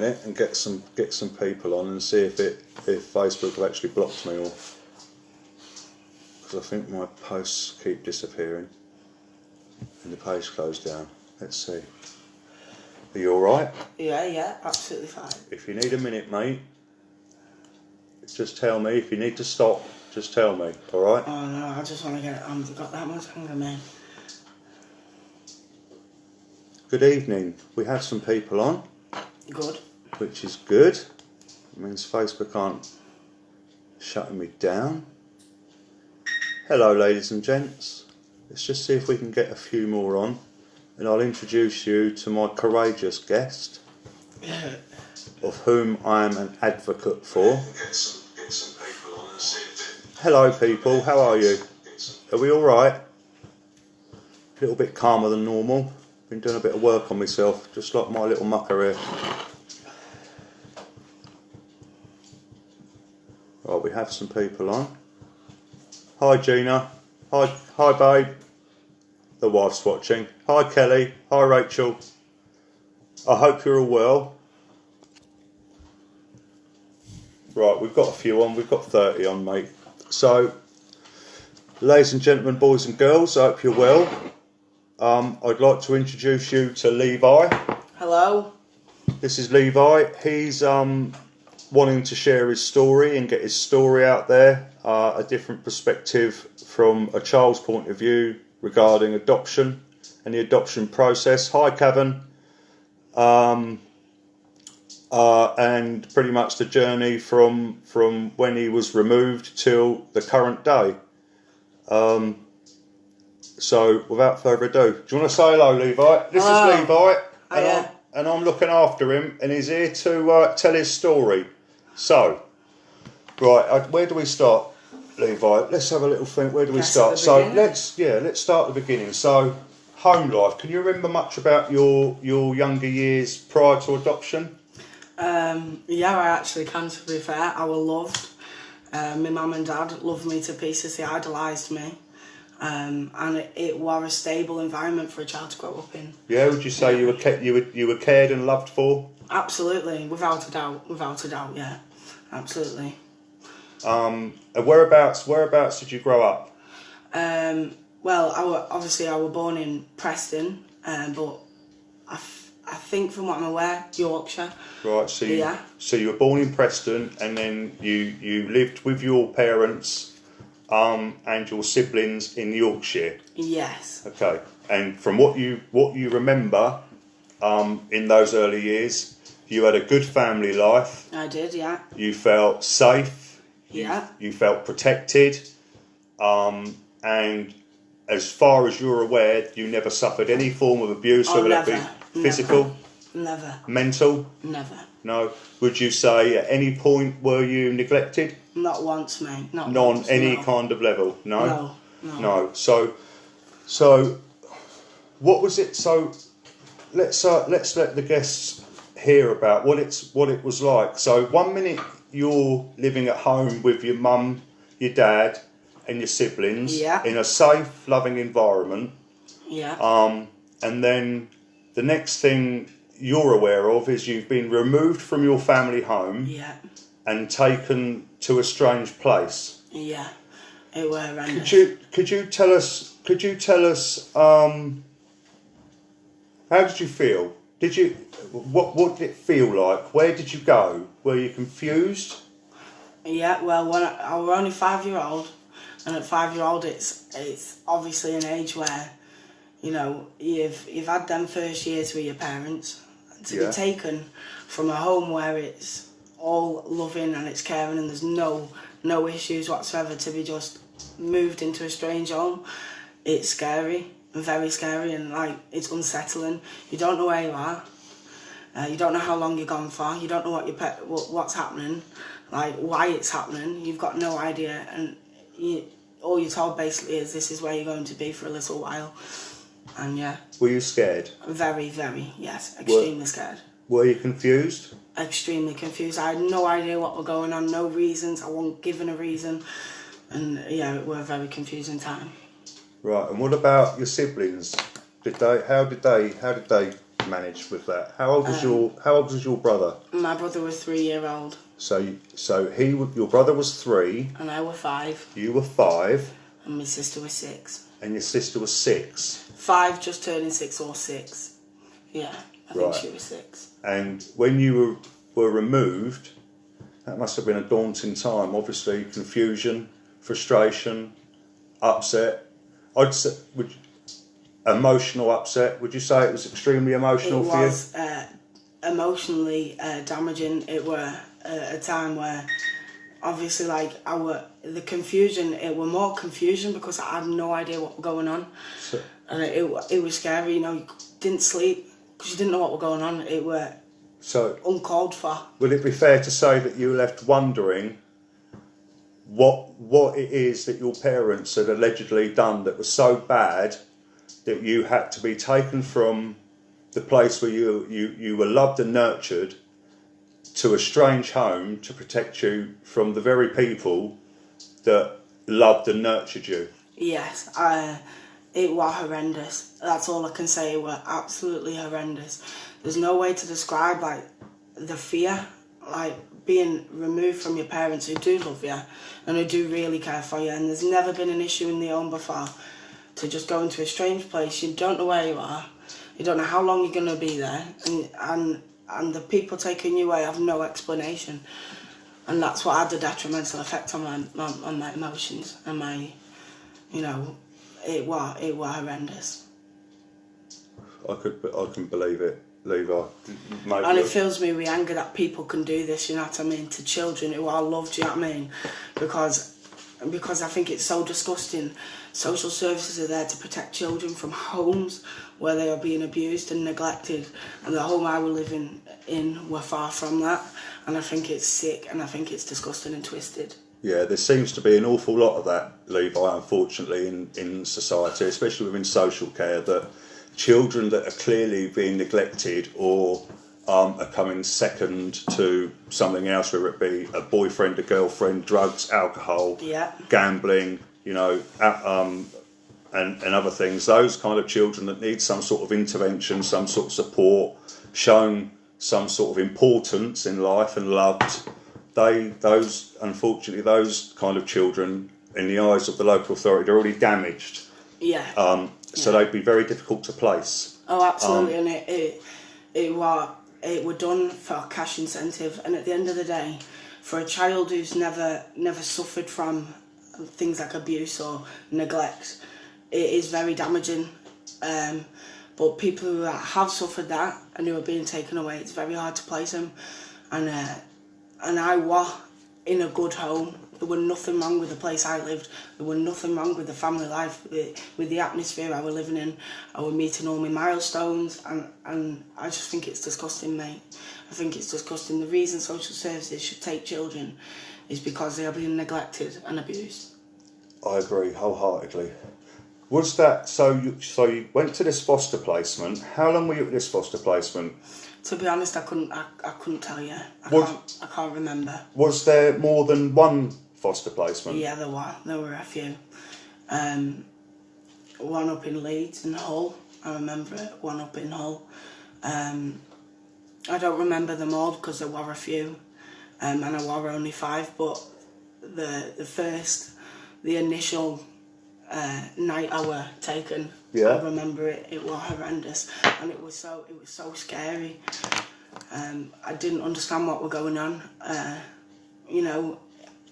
minute and get some people on and see if Facebook have actually blocked me, or because I think my posts keep disappearing and the page closed down. Let's see. Are you all right? Yeah, absolutely fine. If you need a minute, mate, just tell me. If you need to stop, just tell me. All right? Oh no, I just want to get it on. I've got that much hunger, man. Good evening. We have some people on. Good. Which is good. It means Facebook aren't shutting me down. Hello, ladies and gents. Let's just see if we can get a few more on, and I'll introduce you to my courageous guest, of whom I am an advocate for. Hello, people. How are you? Are we all right? A little bit calmer than normal. Been doing a bit of work on myself, just like my little mucker here. Right, we have some people on. Hi, Gina. Hi, babe. The wife's watching. Hi, Kelly. Hi, Rachel. I hope you're all well. Right, we've got a few on. We've got 30 on, mate. So, ladies and gentlemen, boys and girls, I hope you're well. I'd like to introduce you to Levi. Hello. This is Levi. He's wanting to share his story and get his story out there, a different perspective from a child's point of view regarding adoption and the adoption process. Hi, Kevin. And pretty much the journey from when he was removed till the current day. So, without further ado, do you want to say hello, Levi? This is Levi, and I'm looking after him, and he's here to tell his story. So, right, where do we start, Levi? Let's have a little think. Where do we start? So, let's start at the beginning. So, home life. Can you remember much about your younger years prior to adoption? Yeah, I actually can, to be fair. I was loved. My mum and dad loved me to pieces. They idolised me. And it was a stable environment for a child to grow up in. Yeah, would you say you were cared and loved for? Absolutely, without a doubt, yeah, absolutely. And whereabouts did you grow up? Well, I was born in Preston, but I think from what I'm aware, Yorkshire. Right, so you were born in Preston, and then you lived with your parents and your siblings in Yorkshire. Yes. Okay, and from what you remember in those early years, you had a good family life. I did, yeah. You felt safe. Yeah. You felt protected, and as far as you're aware, you never suffered any form of abuse, whether that be physical, never, mental, never. No. Would you say at any point were you neglected? Not once, mate. Not on any kind of level. No. No. So, what was it? So, let's let the guests hear about what it was like. So, 1 minute you're living at home with your mum, your dad, and your siblings in a safe, loving environment. Yeah. And then the next thing you're aware of is you've been removed from your family home. Yeah. And taken to a strange place. Yeah. It were horrendous. Could you tell us how did you feel? What did it feel like? Where did you go? Were you confused? Yeah, well, when I was only 5-year-old, and at 5-year-old it's obviously an age where, you know, you've had them first years with your parents, to be taken from a home where it's all loving and it's caring and there's no issues whatsoever, to be just moved into a strange home. It's scary, very scary, and like it's unsettling. You don't know where you are. You don't know how long you're gone for. You don't know what's happening, like why it's happening. You've got no idea, and all you're told basically is this is where you're going to be for a little while. And yeah. Were you scared? Very, very, yes, extremely scared. Were you confused? Extremely confused. I had no idea what was going on, no reasons. I wasn't given a reason, and yeah, it was a very confusing time. Right, and what about your siblings? How did they manage with that? How old was your brother? My brother was 3-year-old. So your brother was 3. And I was 5. You were 5. And my sister was 6. And your sister was 6. 5 just turning 6 or 6. Yeah, I think she was 6. And when you were removed, that must have been a daunting time. Obviously, confusion, frustration, upset. I'd say, emotional upset. Would you say it was extremely emotional for you? It was emotionally damaging. It were a time where, obviously, like the confusion. It were more confusion because I had no idea what was going on, and it was scary. You know, you didn't sleep because you didn't know what was going on. It were uncalled for. Would it be fair to say that you were left wondering what it is that your parents had allegedly done that was so bad that you had to be taken from the place where you were loved and nurtured to a strange home to protect you from the very people that loved and nurtured you? Yes, it was horrendous. That's all I can say. It was absolutely horrendous. There's no way to describe like the fear, like being removed from your parents who do love you and who do really care for you. And there's never been an issue in the home before. To just go into a strange place, you don't know where you are, you don't know how long you're going to be there, and the people taking you away have no explanation, and that's what had a detrimental effect on my emotions and my, you know, it was horrendous. I can believe it, Levi. And it fills me with anger that people can do this, you know what I mean, to children who are loved, you know what I mean, because I think it's so disgusting. Social services are there to protect children from homes where they are being abused and neglected, and the home I was living in were far from that, and I think it's sick and I think it's disgusting and twisted. Yeah, there seems to be an awful lot of that, Levi, unfortunately, in society, especially within social care, that children that are clearly being neglected or are coming second to something else, whether it be a boyfriend, a girlfriend, drugs, alcohol, gambling, you know, and other things. Those kind of children that need some sort of intervention, some sort of support, shown some sort of importance in life and loved. Unfortunately, those kind of children, in the eyes of the local authority, they're already damaged. Yeah. So they'd be very difficult to place. Oh, absolutely, and it was done for a cash incentive, and at the end of the day, for a child who's never suffered from things like abuse or neglect, it is very damaging. But people who have suffered that and who are being taken away, it's very hard to place them. And I was in a good home. There was nothing wrong with the place I lived. There was nothing wrong with the family life, with the atmosphere I was living in. I was meeting all my milestones, and I just think it's disgusting, mate. I think it's disgusting. The reason social services should take children is because they are being neglected and abused. I agree wholeheartedly. Was that so? You went to this foster placement. How long were you at this foster placement? To be honest, I couldn't tell you. I can't remember. Was there more than one foster placement? Yeah, there were a few. One up in Leeds and Hull. I remember it. One up in Hull. I don't remember them all because there were a few, and I were only 5. But the initial night I were taken, I remember it. It was horrendous, and it was so scary. I didn't understand what was going on, you know,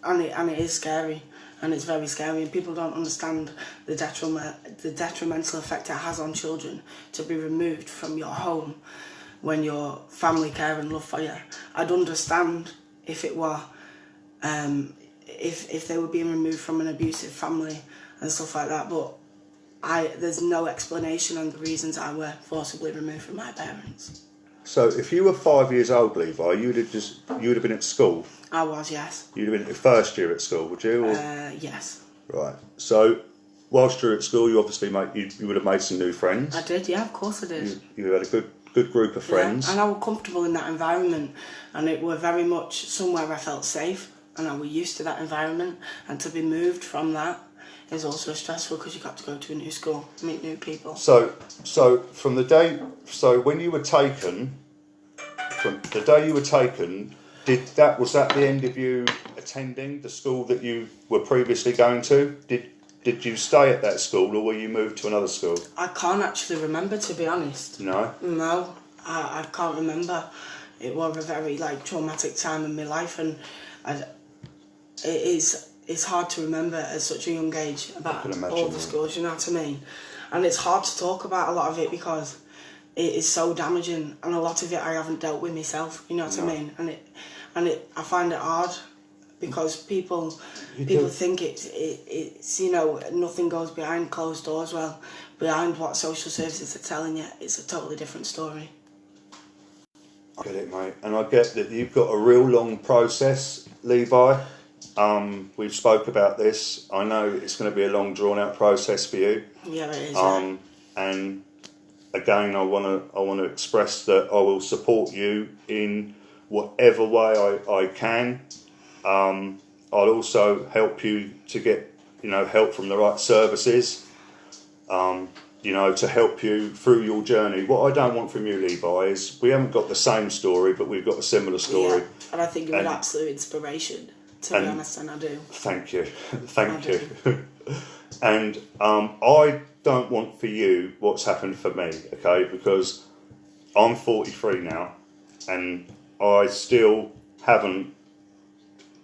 and it is scary, and it's very scary, and people don't understand the detrimental effect it has on children to be removed from your home when your family care and love for you. I'd understand if it were, if they were being removed from an abusive family and stuff like that, but there's no explanation on the reasons I were forcibly removed from my parents. So if you were 5 years old, Levi, you'd have been at school? I was, yes. You'd have been at your first year at school, would you? Yes. Right. So whilst you were at school, you obviously you would have made some new friends. I did, yeah, of course I did. You had a good group of friends. Yeah, and I was comfortable in that environment, and it were very much somewhere I felt safe, and I was used to that environment, and to be moved from that, is also stressful because you got to go to a new school, meet new people. So from the day, so when you were taken, from the day you were taken, was that the end of you attending the school that you were previously going to? Did you stay at that school, or were you moved to another school? I can't actually remember, to be honest. No? No, I can't remember. It was a very traumatic time in my life, and it's hard to remember at such a young age about all the schools, you know what I mean? And it's hard to talk about a lot of it because it is so damaging, and a lot of it I haven't dealt with myself, you know what I mean? And I find it hard because people think it's nothing goes behind closed doors. Well, behind what social services are telling you, it's a totally different story. I get it, mate, and I get that you've got a real long process, Levi. We've spoke about this. I know it's going to be a long, drawn-out process for you. Yeah, it is. And again, I want to express that I will support you in whatever way I can. I'll also help you to get help from the right services. To help you through your journey. What I don't want from you, Levi, is we haven't got the same story, but we've got a similar story. Yeah, and I think you're an absolute inspiration, to be honest, and I do. Thank you. Thank you. And I don't want for you what's happened for me, okay? Because I'm 43 now, and I still haven't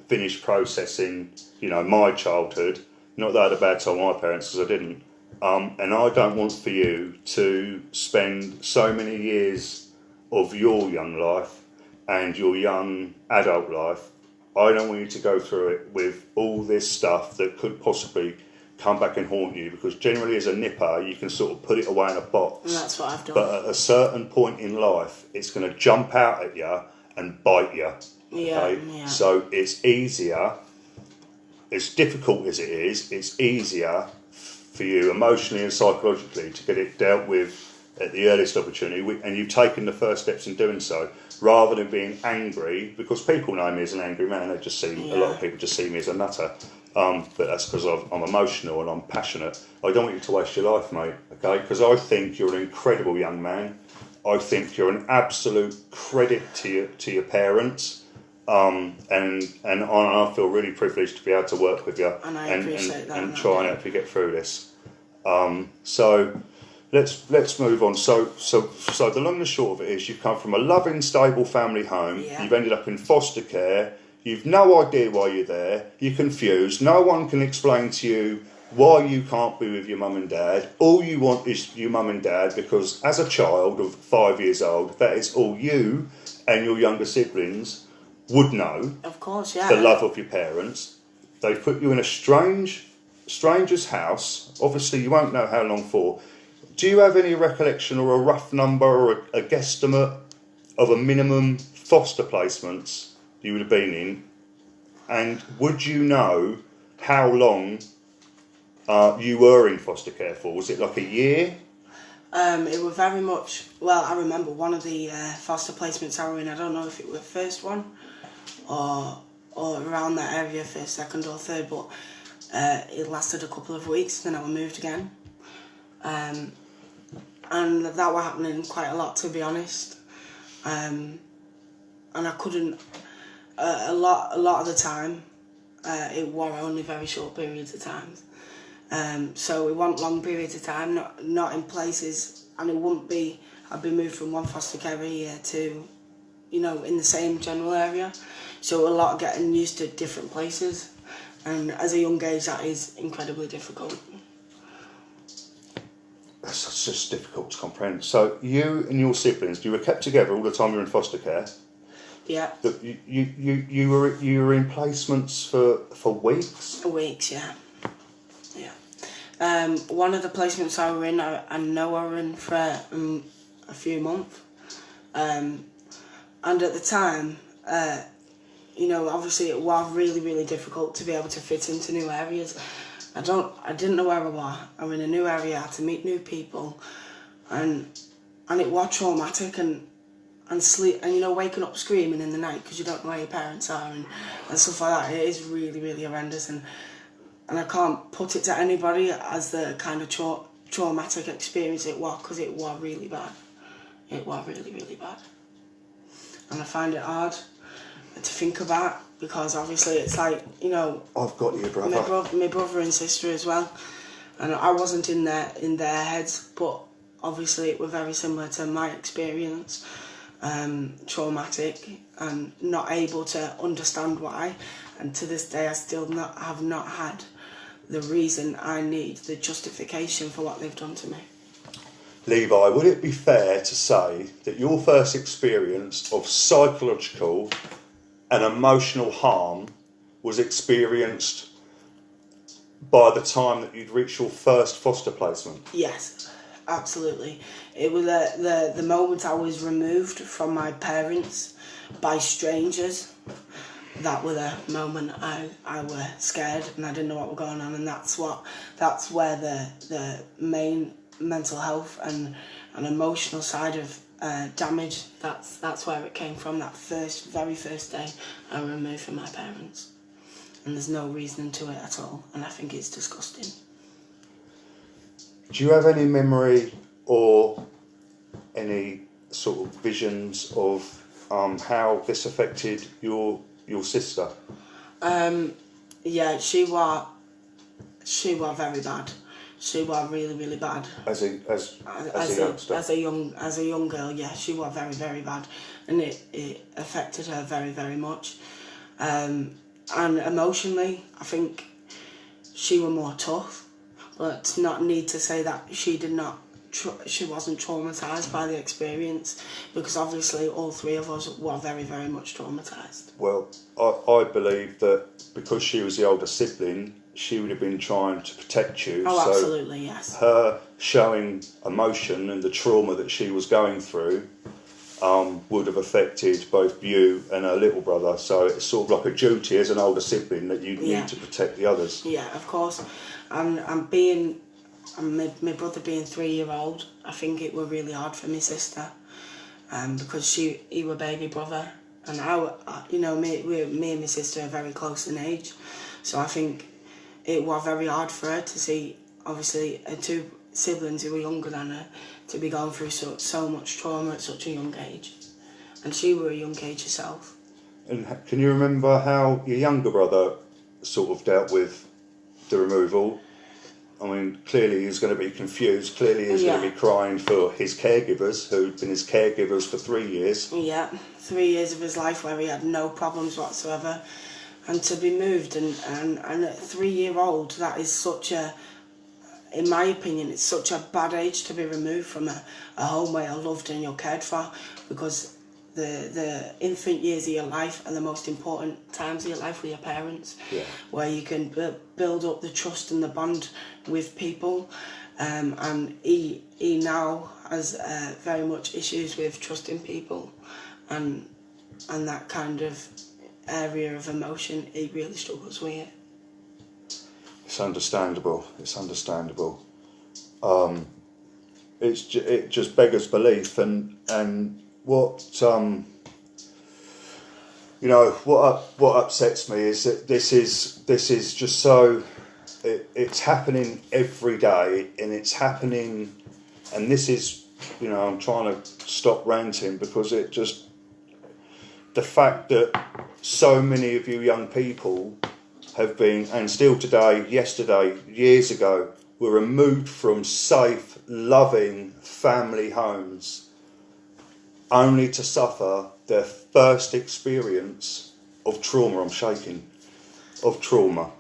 finished processing, my childhood. Not that I had a bad time with my parents, because I didn't. And I don't want for you to spend so many years of your young life and your young adult life. I don't want you to go through it with all this stuff that could possibly come back and haunt you, because generally as a nipper you can sort of put it away in a box. And that's what I've done. But at a certain point in life it's going to jump out at you and bite you. Yeah. So it's easier, as difficult as it is, it's easier for you emotionally and psychologically to get it dealt with at the earliest opportunity, and you've taken the first steps in doing so, rather than being angry, because people know me as an angry man. They just see a lot of people just see me as a nutter, but that's because I'm emotional and I'm passionate. I don't want you to waste your life, mate, okay? Because I think you're an incredible young man. I think you're an absolute credit to your parents. And I feel really privileged to be able to work with you and appreciate that, and try and help you get through this. So let's move on. So the long and the short of it is, you've come from a loving, stable family home. Yeah. You've ended up in foster care. You've no idea why you're there. You're confused. No one can explain to you why you can't be with your mum and dad. All you want is your mum and dad, because as a child of 5 years old, that is all you and your younger siblings would know. Of course, yeah. The love of your parents. They've put you in a stranger's house. Obviously, you won't know how long for. Do you have any recollection or a rough number or a guesstimate of a minimum foster placements you would have been in? And would you know how long you were in foster care for? Was it like a year? It was very much. Well, I remember one of the foster placements I were in. I don't know if it was the first one or around that area, first, second or third, but it lasted a couple of weeks, then I was moved again. And that was happening quite a lot, to be honest. And I couldn't, a lot of the time, it was only very short periods of time. So it wasn't long periods of time, not in places, and it wouldn't be, I'd be moved from one foster care area to, in the same general area. So a lot of getting used to different places, and as a young age that is incredibly difficult. That's just difficult to comprehend. So you and your siblings, you were kept together all the time you were in foster care? Yeah. You were in placements for weeks? For weeks, yeah. One of the placements I were in, I know I were in for a few months. And at the time, obviously it was really, really difficult to be able to fit into new areas. I didn't know where I was. I'm in a new area, I had to meet new people, and it was traumatic, and sleep, and waking up screaming in the night because you don't know where your parents are and stuff like that. It is really, really horrendous, and I can't put it to anybody as the kind of traumatic experience it was, because it was really bad. It was really, really bad. And I find it hard to think about, because obviously it's like, you know, I've got you, brother. My brother and sister as well, and I wasn't in their heads, but obviously it was very similar to my experience, traumatic, and not able to understand why, and to this day I still have not had the reason I need, the justification for what they've done to me. Levi, would it be fair to say that your first experience of psychological and emotional harm was experienced by the time that you'd reached your first foster placement? Yes, absolutely. It was the moment I was removed from my parents by strangers. That was the moment I was scared and I didn't know what was going on, and that's where the main mental health and emotional side of damage, that's where it came from. That very first day I was removed from my parents, and there's no reasoning to it at all, and I think it's disgusting. Do you have any memory or any sort of visions of how this affected your sister? Yeah, she was very bad. She was really, really bad. As a youngster? As a young girl, yeah, she was very, very bad, and it affected her very, very much. And emotionally, I think she was more tough, but not need to say that she wasn't traumatised by the experience, because obviously all three of us were very, very much traumatised. Well, I believe that because she was the older sibling, she would have been trying to protect you. Oh, so absolutely, yes. Her showing emotion and the trauma that she was going through would have affected both you and her little brother. So it's sort of like a duty as an older sibling that you need to protect the others. Yeah, of course. And my brother being 3-year-old, I think it was really hard for my sister, because he was baby brother, and me and my sister are very close in age, so I think it was very hard for her to see, obviously, her two siblings who were younger than her to be going through so much trauma at such a young age, and she was a young age herself. And can you remember how your younger brother sort of dealt with the removal? I mean, clearly he's going to be confused. Clearly he's going to be crying for his caregivers, who'd been his caregivers for 3 years. Yeah, 3 years of his life where he had no problems whatsoever. And to be moved, and at 3-year-old, that is such a, in my opinion, it's such a bad age to be removed from a home where you're loved and you're cared for, because the infant years of your life are the most important times of your life with your parents, where you can build up the trust and the bond with people, and he now has very much issues with trusting people, and that kind of area of emotion, he really struggles with it. It's understandable. It just beggars belief, and what what upsets me is that this is just so it's happening every day, and it's happening, and this is, I'm trying to stop ranting, because it just, the fact that so many of you young people have been, and still today, yesterday, years ago, were removed from safe, loving family homes, only to suffer their first experience of trauma. I'm shaking. Of trauma.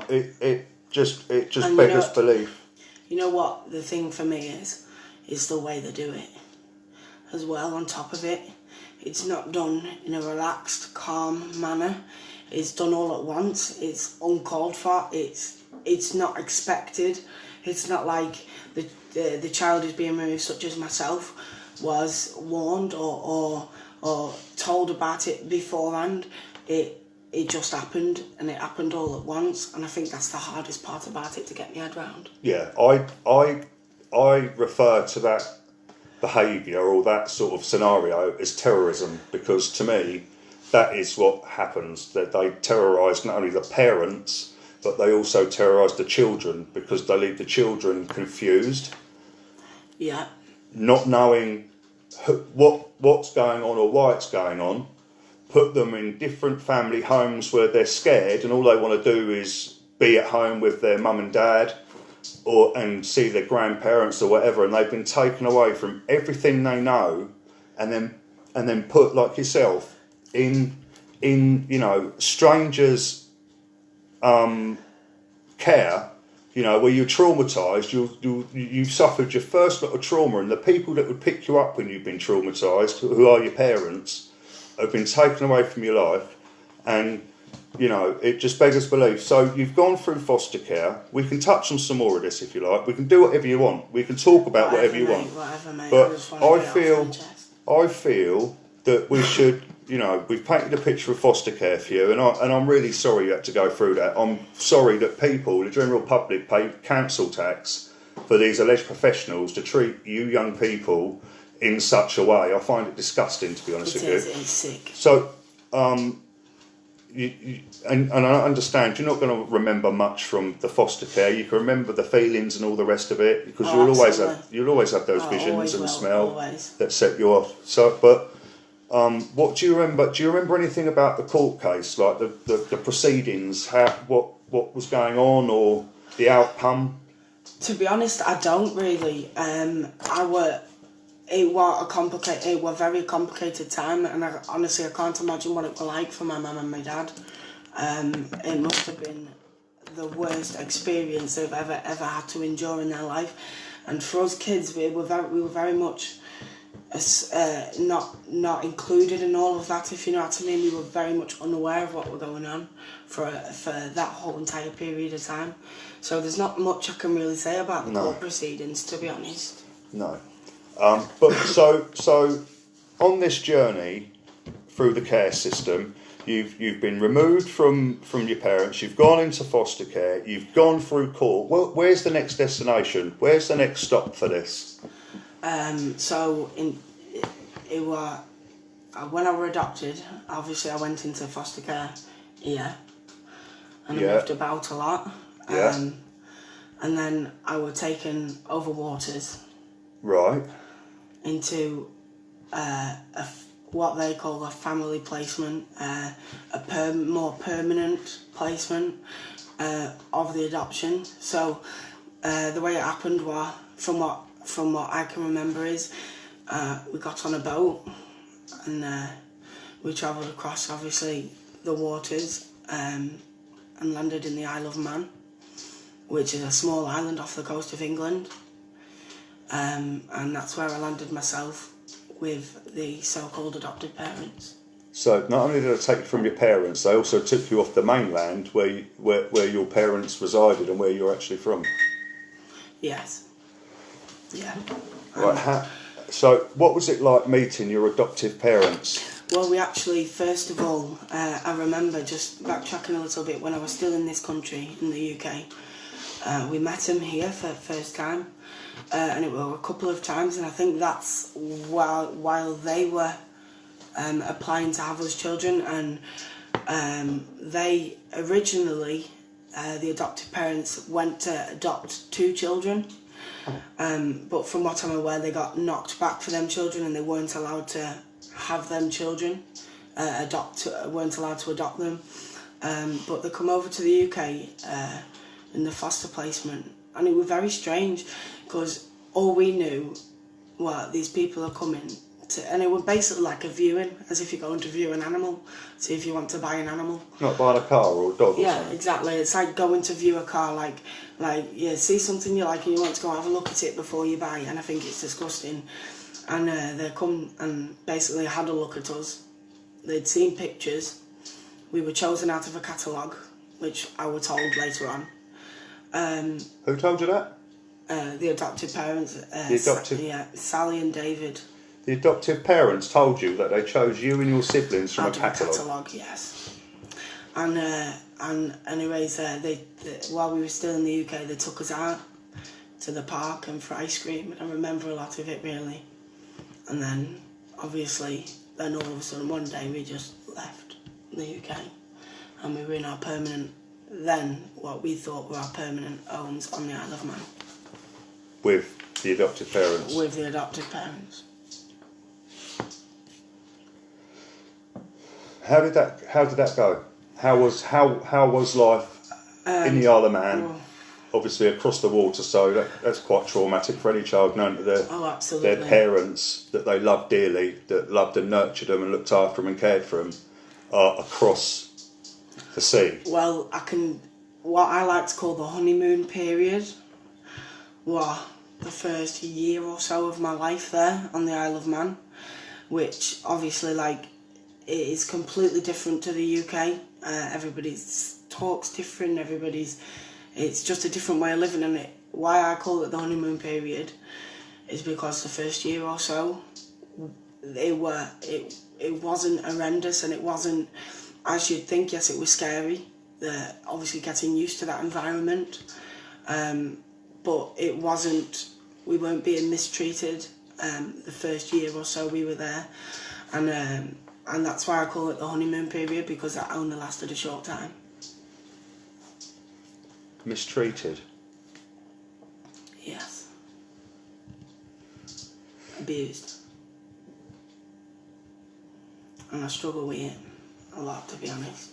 It just beggars belief. You know what the thing for me is the way they do it as well. On top of it, it's not done in a relaxed, calm manner. It's done all at once. It's uncalled for. It's not expected. It's not like the child who's being removed, such as myself, was warned or told about it beforehand. It just happened, and it happened all at once, and I think that's the hardest part about it to get my head round. Yeah, I refer to that behaviour or that sort of scenario as terrorism, because to me that is what happens, that they terrorise not only the parents, but they also terrorise the children because they leave the children confused. Yeah. Not knowing what's going on or why it's going on. Put them in different family homes where they're scared and all they want to do is be at home with their mum and dad and see their grandparents or whatever, and they've been taken away from everything they know and then put, like yourself, in strangers' care, where you're traumatised, you've suffered your first lot of trauma, and the people that would pick you up when you've been traumatised, who are your parents, have been taken away from your life, and it just beggars belief. So you've gone through foster care. We can touch on some more of this if you like. We can do whatever you want. We can talk about whatever you want. Whatever, mate. But I feel that we should. We've painted a picture of foster care for you, and I'm really sorry you had to go through that. I'm sorry that people, the general public, pay council tax for these alleged professionals to treat you young people in such a way. I find it disgusting, to be honest with you. It's sick. So, and I understand you're not going to remember much from the foster care. You can remember the feelings and all the rest of it because you'll always have those visions and smell that set you off. So, but what do you remember? Do you remember anything about the court case, like the proceedings, what was going on, or the outcome? To be honest, I don't really. It was a very complicated time, and honestly I can't imagine what it was like for my mum and my dad. It must have been the worst experience they've ever had to endure in their life. And for us kids, we were very much not included in all of that, if you know what I mean. We were very much unaware of what was going on for that whole entire period of time. So there's not much I can really say about the court proceedings, to be honest. No. But so on this journey through the care system, you've been removed from your parents, you've gone into foster care, you've gone through court. Well, where's the next destination? Where's the next stop for this? So it was when I were adopted. Obviously, I went into foster care here, and I moved about a lot. And then I was taken over waters. Right. Into what they call a family placement, more permanent placement of the adoption. So the way it happened was, from what I can remember, is we got on a boat and we travelled across, obviously, the waters and landed in the Isle of Man, which is a small island off the coast of England. And that's where I landed myself with the so-called adopted parents. So not only did they take you from your parents, they also took you off the mainland where your parents resided and where you're actually from. Yes. Yeah. Right. So what was it like meeting your adoptive parents? Well, we actually, first of all, I remember, just backtracking a little bit, when I was still in this country, in the UK, we met them here for the first time. And it was a couple of times, and I think that's while they were applying to have us children, and they originally, the adoptive parents, went to adopt 2 children, but from what I'm aware, they got knocked back for them children, and they weren't allowed to have them children, weren't allowed to adopt them, but they come over to the UK in the foster placement, and it was very strange. Because all we knew was these people are coming to, and it was basically like a viewing, as if you're going to view an animal, see if you want to buy an animal. Not buying a car or a dog or something. Yeah, exactly. It's like going to view a car, like see something you like and you want to go have a look at it before you buy, and I think it's disgusting. And they come and basically had a look at us. They'd seen pictures. We were chosen out of a catalogue, which I was told later on. Who told you that? The adoptive parents. Sally and David. The adoptive parents told you that they chose you and your siblings from a catalogue? Yes. And anyways, while we were still in the UK, they took us out to the park and for ice cream, and I remember a lot of it, really. And then, obviously, all of a sudden one day we just left the UK, and we were in our permanent than what we thought were our permanent homes on the Isle of Man. With the adoptive parents? With the adoptive parents. How did that go? How was life in the Isle of Man? Well, obviously across the water, so that's quite traumatic for any child, knowing that their parents that they loved dearly, that loved and nurtured them and looked after them and cared for them, are across the sea. Well, what I like to call the honeymoon period were the first year or so of my life there on the Isle of Man, which obviously it is completely different to the UK. Everybody talks different, it's just a different way of living, and why I call it the honeymoon period is because the first year or so it wasn't horrendous, and it wasn't as you'd think. Yes, it was scary, obviously getting used to that environment, but it wasn't, we weren't being mistreated the first year or so we were there, and that's why I call it the honeymoon period, because that only lasted a short time. Mistreated? Yes. Abused. And I struggle with it a lot, to be honest.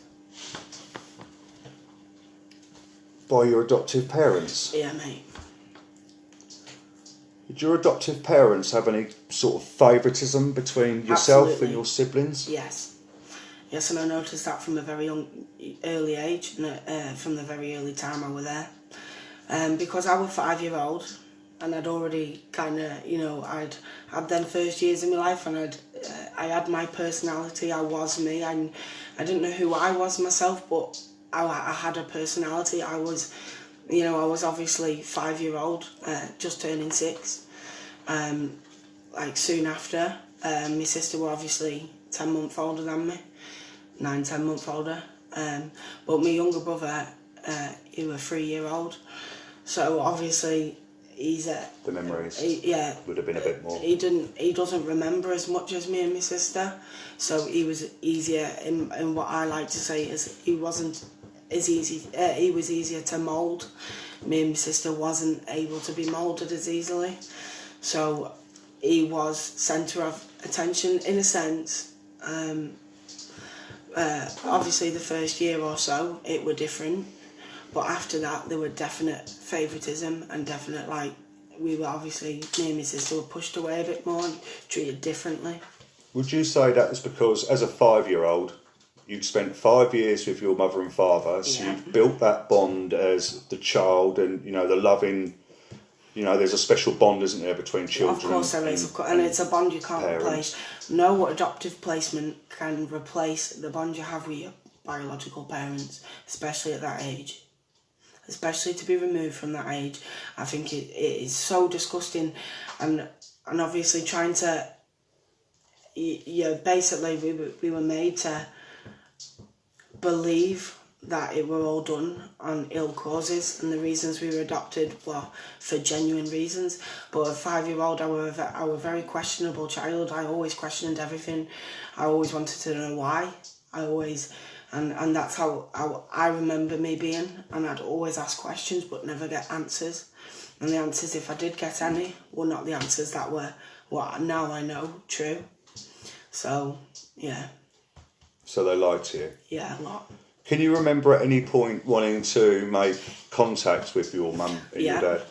By your adoptive parents? Yeah, mate. Did your adoptive parents have any sort of favoritism between yourself and your siblings? Yes. Yes, and I noticed that from a very early age, from the very early time I was there. Because I was 5-year-old, and I'd already kind of, I'd had them first years in my life, and I had my personality. I was me. I didn't know who I was myself, but I had a personality. I was obviously 5-year-old, just turning 6. Soon after, my sister was obviously 10 months older than me. 9-10 months older, but my younger brother, he was 3-year-old, so obviously he's the memories would have been a bit more. He doesn't remember as much as me and my sister, so he was easier. In what I like to say is he wasn't as easy. He was easier to mould. Me and my sister wasn't able to be moulded as easily, so he was centre of attention in a sense. Obviously the first year or so it were different, but after that there were definite favoritism and definite, we were obviously, me and my sister were pushed away a bit more and treated differently. Would you say that is because as a 5-year-old you'd spent 5 years with your mother and father, so you'd built that bond as the child, and the loving, there's a special bond, isn't there, between children? Of course there is, and it's a bond you can't replace. No adoptive placement can replace the bond you have with your biological parents, especially at that age. Especially to be removed from that age. I think it is so disgusting, and obviously trying to, basically we were made to believe that it were all done on ill causes, and the reasons we were adopted were for genuine reasons. But at 5-year-old, I was a very questionable child. I always questioned everything. I always wanted to know why. And that's how I remember me being, and I'd always ask questions but never get answers. And the answers, if I did get any, were not the answers that were what now I know true. So, yeah. So they lied to you? Yeah, a lot. Can you remember at any point wanting to make contact with your mum and your dad?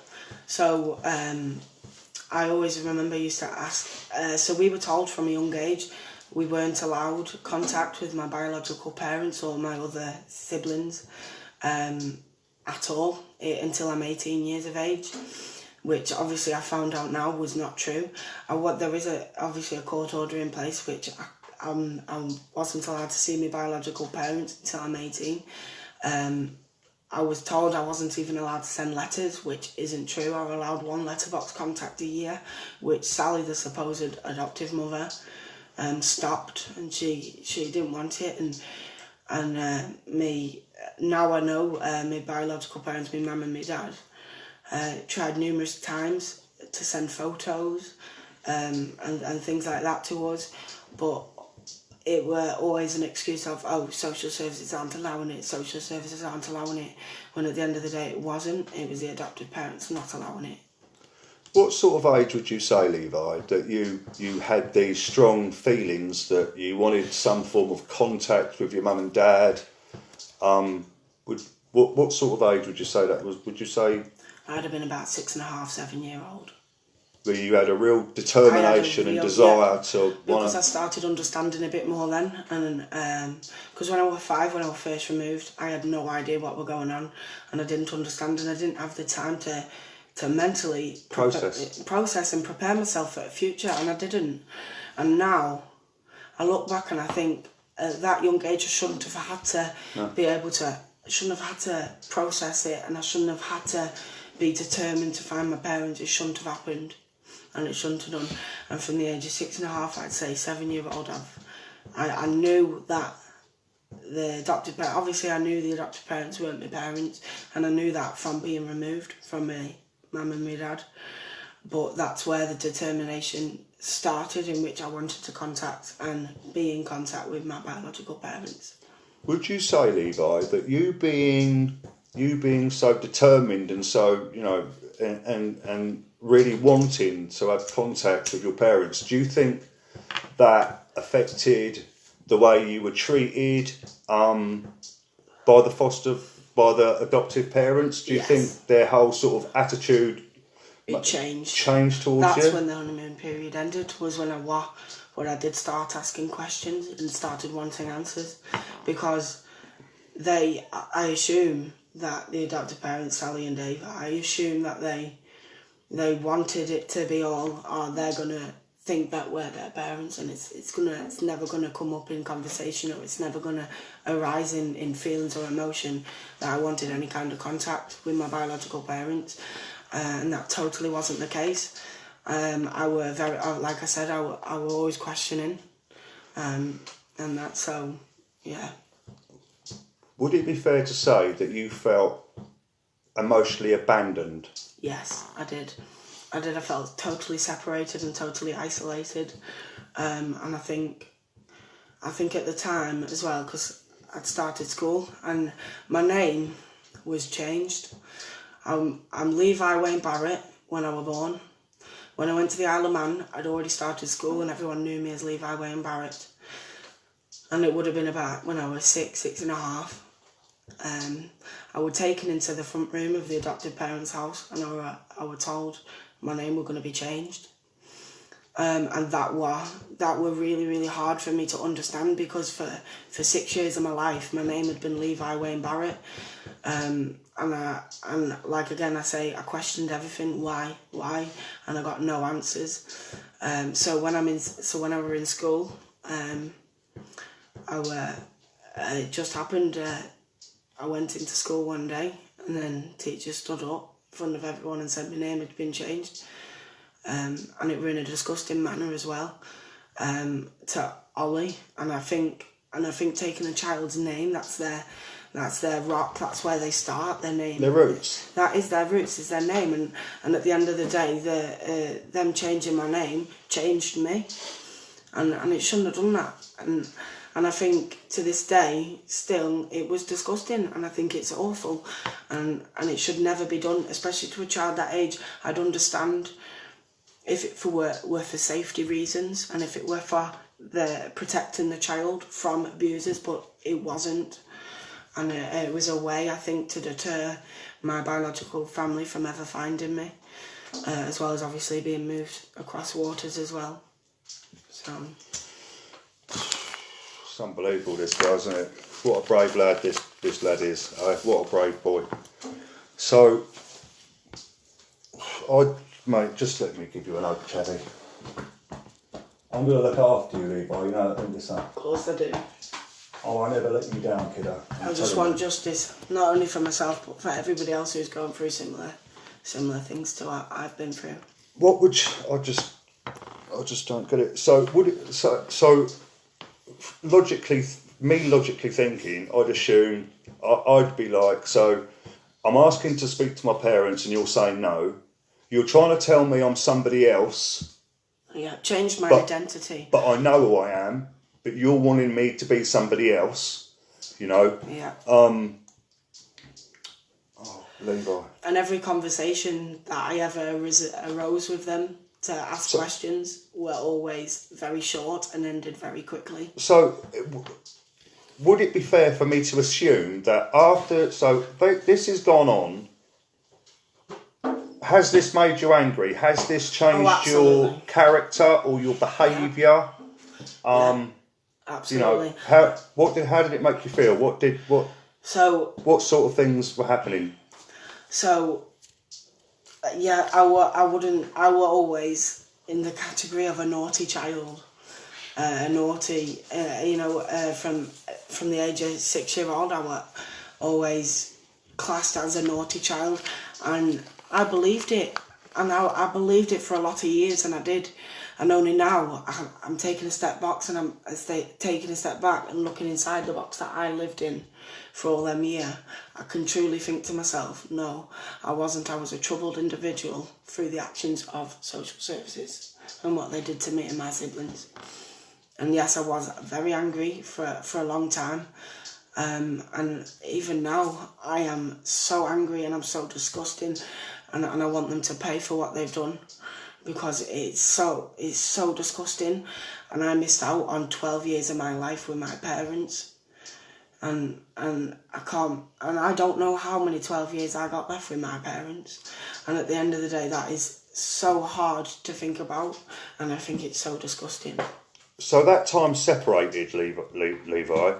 So I always remember used to ask, so we were told from a young age we weren't allowed contact with my biological parents or my other siblings at all until I'm 18 years of age, which obviously I found out now was not true. There is obviously a court order in place which I wasn't allowed to see my biological parents until I'm 18. I was told I wasn't even allowed to send letters, which isn't true. I was allowed 1 letterbox contact a year, which Sally, the supposed adoptive mother, stopped, and she didn't want it. And me, now I know my biological parents, my mum and my dad, tried numerous times to send photos and things like that to us, but it were always an excuse of, oh, social services aren't allowing it, social services aren't allowing it, when at the end of the day it wasn't. It was the adoptive parents not allowing it. What sort of age would you say, Levi, that you had these strong feelings that you wanted some form of contact with your mum and dad? What sort of age would you say that was? Would you say I'd have been about 6.5, 7 year old. Where you had a real determination and desire to because I started understanding a bit more then, and because when I was 5, when I was first removed, I had no idea what was going on, and I didn't understand, and I didn't have the time to mentally process and prepare myself for the future, and I didn't. And now I look back and I think at that young age I shouldn't have had to be able to, I shouldn't have had to process it, and I shouldn't have had to be determined to find my parents. It shouldn't have happened, and it shouldn't have done. And from the age of 6.5, I'd say 7 year old, I knew that the adopted parents, obviously I knew the adopted parents weren't my parents, and I knew that from being removed from my mum and my dad. But that's where the determination started, in which I wanted to contact and be in contact with my biological parents. Would you say, Levi, that you being so determined and so, you know, and really wanting to have contact with your parents, do you think that affected the way you were treated by the adoptive parents? Do you think their whole sort of attitude changed towards you? That's when the honeymoon period ended, was when I did start asking questions and started wanting answers, because I assume that the adoptive parents, Sally and Dave, I assume that they wanted it to be all, or they're gonna think that we're their parents, and it's never gonna come up in conversation, or it's never gonna arise in feelings or emotion that I wanted any kind of contact with my biological parents, and that totally wasn't the case. I were very, like I said, I were always questioning, and that, so yeah. Would it be fair to say that you felt emotionally abandoned? Yes, I did. I felt totally separated and totally isolated, and I think at the time as well, because I'd started school and my name was changed. I'm Levi Wayne Barrett when I was born. When I went to the Isle of Man, I'd already started school and everyone knew me as Levi Wayne Barrett. And it would have been about when I was 6.5. I was taken into the front room of the adopted parents' house, and I was told my name was going to be changed. And that were really, really hard for me to understand, because for 6 years of my life, my name had been Levi Wayne Barrett. And like again, I say, I questioned everything, why, and I got no answers. So when I were in school, it just happened. I went into school one day, and then teacher stood up in front of everyone and said my name had been changed, and it were in a disgusting manner as well, to Ollie. And I think taking a child's name, that's their rock, that's where they start, their name. Their roots. That is their roots, is their name, and at the end of the day, them changing my name changed me, and it shouldn't have done that, and I think to this day, still, it was disgusting, and I think it's awful, and it should never be done, especially to a child that age. I'd understand if it were for safety reasons, and if it were for protecting the child from abusers, but it wasn't. And it was a way, I think, to deter my biological family from ever finding me, as well as obviously being moved across waters as well. So... It's unbelievable, this guy, isn't it? What a brave lad this lad is. What a brave boy. So, mate, just let me give you an hug, Chaddy. I'm going to look after you, Levi, you know that, don't you, son? Of course I do. Oh, I never let you down, kiddo. I just want justice, not only for myself, but for everybody else who's going through similar things to what I've been through. What would you, I just don't get it. So logically thinking, I'd assume I'd be like, so I'm asking to speak to my parents and you're saying no. You're trying to tell me I'm somebody else. Yeah, changed my identity. But I know who I am. but you're wanting me to be somebody else, you know. Yeah. Levi. And every conversation that I ever arose with them to ask questions were always very short and ended very quickly. So, would it be fair for me to assume that this has gone on? Has this made you angry? Has this changed your character or your behaviour? Absolutely. You know, how did it make you feel? What sort of things were happening? So, yeah, I were always in the category of a naughty child. From the age of 6-year-old, I was always classed as a naughty child, and I believed it, and I believed it for a lot of years, and I did. And only now I'm taking a step back, and I'm taking a step back and looking inside the box that I lived in for all them years. I can truly think to myself, no, I wasn't. I was a troubled individual through the actions of social services and what they did to me and my siblings. And yes, I was very angry for a long time. And even now, I am so angry and I'm so disgusting, and I want them to pay for what they've done, because it's so disgusting. And I missed out on 12 years of my life with my parents, and I don't know how many 12 years I got left with my parents. And at the end of the day, that is so hard to think about, and I think it's so disgusting. So that time separated, Levi,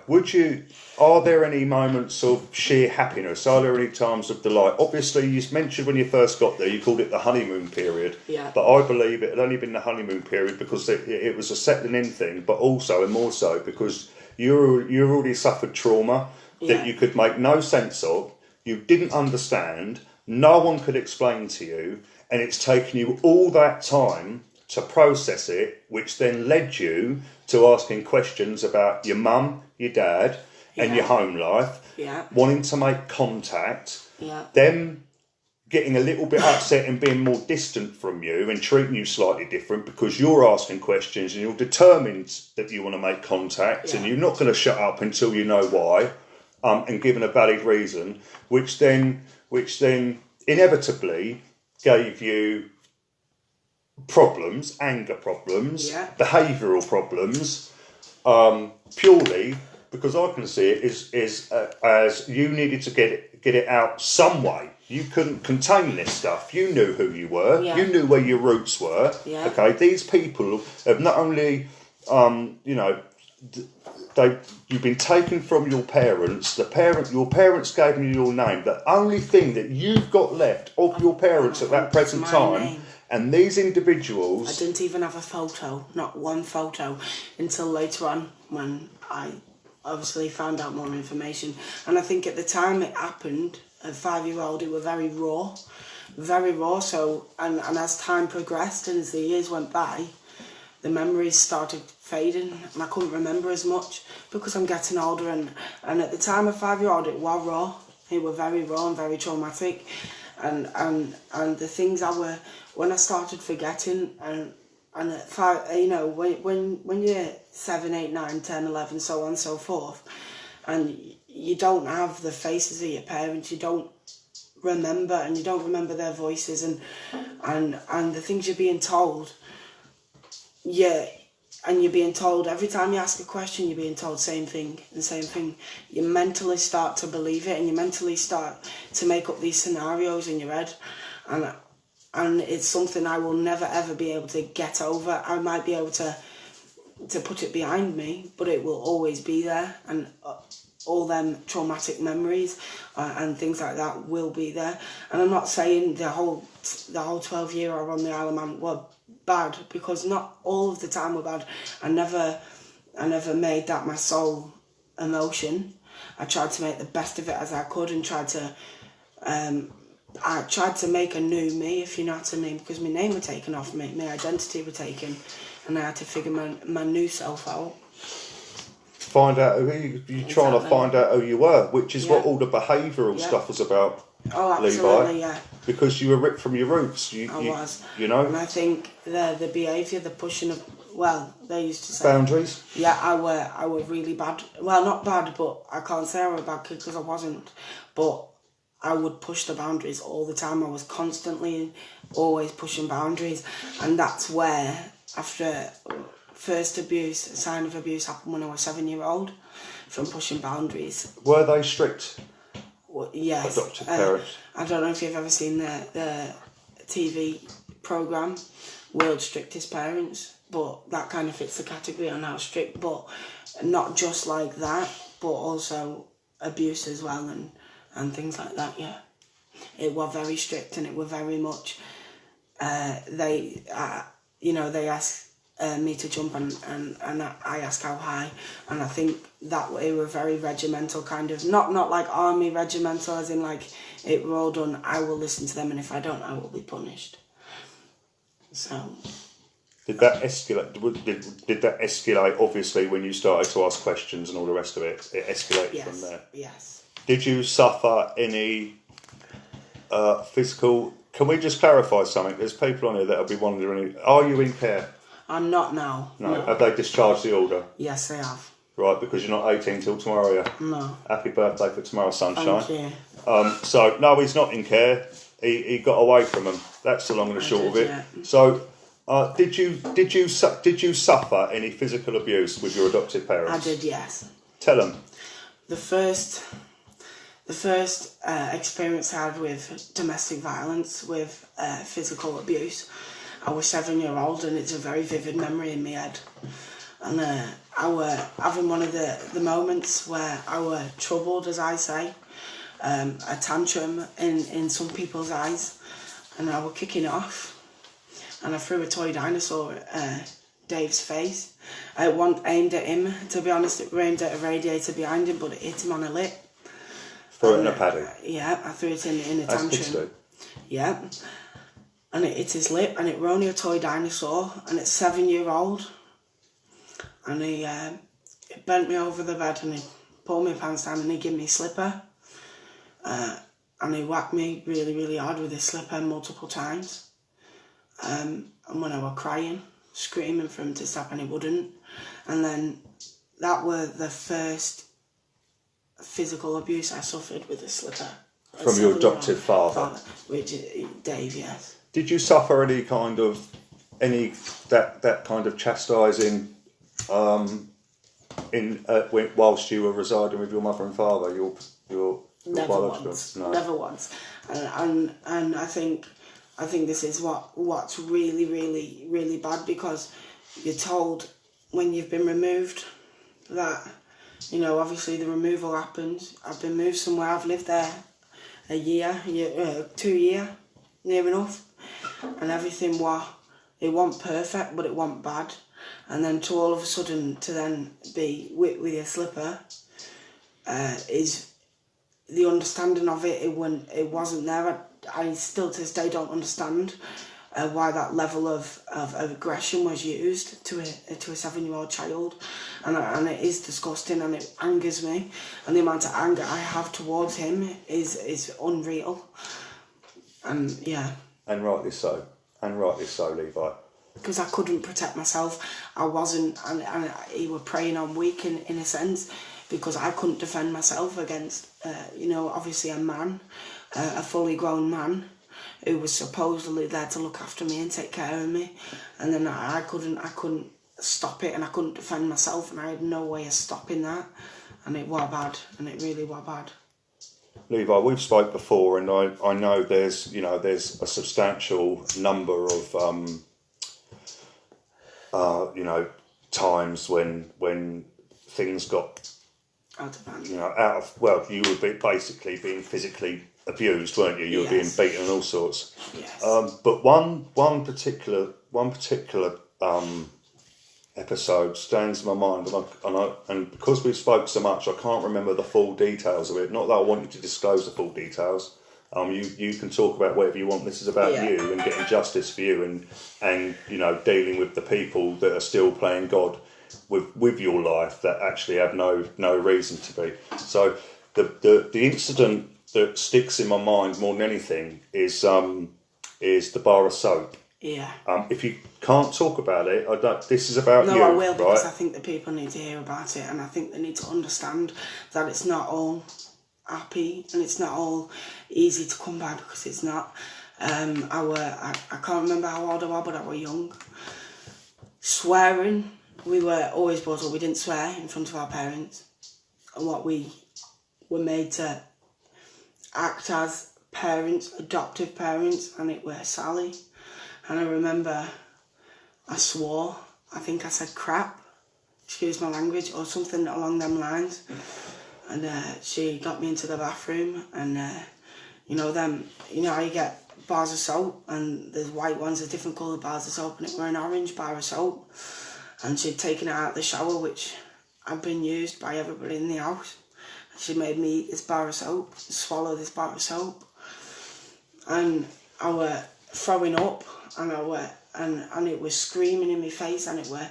are there any moments of sheer happiness? Are there any times of delight? Obviously, you mentioned when you first got there, you called it the honeymoon period. Yeah. But I believe it had only been the honeymoon period because it was a settling in thing, but also, and more so, because you already suffered trauma that you could make no sense of, you didn't understand, no one could explain to you, and it's taken you all that time to process it, which then led you to asking questions about your mum, your dad, and your home life, wanting to make contact, them getting a little bit upset and being more distant from you and treating you slightly different because you're asking questions and you're determined that you want to make contact and you're not going to shut up until you know why, and given a valid reason, which then inevitably gave you problems, anger problems, behavioural problems, purely because I can see it as you needed to get it out some way. You couldn't contain this stuff. You knew who you were. You knew where your roots were. Okay, these people have not only, you've been taken from your parents. Your parents gave you your name. The only thing that you've got left of your parents at that present time. Name. And these individuals... I didn't even have a photo, not one photo, until later on when I obviously found out more information. And I think at the time it happened, at 5-year-old, it was very raw. So, and as time progressed and as the years went by, the memories started fading and I couldn't remember as much because I'm getting older. And at the time of 5-year-old, it was raw. It was very raw and very traumatic. And the things when I started forgetting, and at 5, when you're 7, 8, 9, 10, 11, so on and so forth, and you don't have the faces of your parents, you don't remember, and you don't remember their voices, and the things you're being told, and you're being told, every time you ask a question, you're being told the same thing. You mentally start to believe it, and you mentally start to make up these scenarios in your head. And it's something I will never, ever be able to get over. I might be able to put it behind me, but it will always be there. And all them traumatic memories and things like that will be there. And I'm not saying the whole 12 year on the Isle of Man were bad, because not all of the time were bad. I never made that my sole emotion. I tried to make the best of it as I could and tried to make a new me, if you know what I mean, because my name was taken off me, my identity was taken, and I had to figure my new self out. Find out who you're trying to find out who you were, which is what all the behavioural stuff was about. Oh, absolutely, Levi, because you were ripped from your roots. I was. You know? And I think the behaviour, the pushing of well, they used to say Boundaries? Yeah, I were really bad. Well, not bad, but I can't say I were a bad kid because I wasn't. But I would push the boundaries all the time. I was constantly, always pushing boundaries. And that's where, after first abuse, a sign of abuse happened when I was 7-year-old, from pushing boundaries. Were they strict? Well, yes. Adoptive parents? I don't know if you've ever seen the TV programme, World's Strictest Parents, but that kind of fits the category on how strict, but not just like that, but also abuse as well and things like that, yeah. It were very strict and it were very much, they asked me to jump and I asked how high, and I think that it were very regimental kind of, not like army regimental as in like it were all done, I will listen to them and if I don't I will be punished. So... Did that escalate? Did that escalate? Obviously, when you started to ask questions and all the rest of it, it escalated from there. Yes. Did you suffer any physical? Can we just clarify something? There's people on here that will be wondering: are you in care? I'm not now. No. Have they discharged the order? Yes, they have. Right, because you're not 18 till tomorrow. Yeah. No. Happy birthday for tomorrow, sunshine. Thank you. So no, he's not in care. He got away from them. That's the long and the short of it. Yeah. So. Did you suffer any physical abuse with your adoptive parents? I did, yes. Tell them. The first experience I had with domestic violence, with physical abuse, I was 7-year-old and it's a very vivid memory in my head. And I were having one of the moments where I were troubled, as I say, a tantrum in some people's eyes, and I were kicking off. And I threw a toy dinosaur at Dave's face. I aimed at him, to be honest, it aimed at a radiator behind him, but it hit him on the lip. Threw it in a paddy? Yeah, I threw it in a As tantrum. kids do. Yeah. And it hit his lip, and it were only a toy dinosaur, and it's 7-year-old. And he bent me over the bed, and he pulled my pants down, and he gave me a slipper. And he whacked me really, really hard with his slipper multiple times. And when I were crying, screaming for him to stop, and he wouldn't. And then that were the first physical abuse I suffered with a slipper. From your adoptive father? Which is Dave, yes. Did you suffer any kind of that kind of chastising whilst you were residing with your mother and father? Your Never biological? once. No. Never once. And I think this is what's really, really, really bad, because you're told when you've been removed that, obviously the removal happens. I've been moved somewhere, I've lived there a year, 2 years, near enough, and everything it wasn't perfect, but it wasn't bad. And then to all of a sudden to then be with your slipper is the understanding of it. It wasn't there. I still to this day don't understand why that level of aggression was used to a 7-year-old child, and it is disgusting and it angers me, and the amount of anger I have towards him is unreal, and yeah. And rightly so, Levi. Because I couldn't protect myself, I wasn't, and he were preying on weak in a sense, because I couldn't defend myself against, obviously a man. A fully grown man who was supposedly there to look after me and take care of me, and then I couldn't stop it, and I couldn't defend myself, and I had no way of stopping that, and it was bad, and it really was bad. Levi, we've spoke before, and I know there's a substantial number of times when things got Out of hand. You were basically being physically abused, weren't you? You were being beaten and all sorts. Yes. But one particular episode stands in my mind, and because we've spoke so much, I can't remember the full details of it. Not that I want you to disclose the full details. You can talk about whatever you want. This is about you and getting justice for you, and dealing with the people that are still playing God with your life that actually have no reason to be. So the incident that sticks in my mind more than anything is the bar of soap Yeah. If you can't talk about it, this is about you. No, I will, because right? I think that people need to hear about it, and I think they need to understand that it's not all happy and it's not all easy to come by, because it's not. I can't remember how old I was, but I was young. Swearing, we were always brought up, we didn't swear in front of our parents. And what we were made to act as parents, adoptive parents, and it were Sally. And I remember I swore, I think I said crap, excuse my language, or something along them lines. And she got me into the bathroom, and you know how you get bars of soap, and there's white ones, there's different coloured bars of soap, and it were an orange bar of soap. And she'd taken it out of the shower, which had been used by everybody in the house. And she made me eat this bar of soap, swallow this bar of soap. And I were throwing up, and it was screaming in my face, and it were,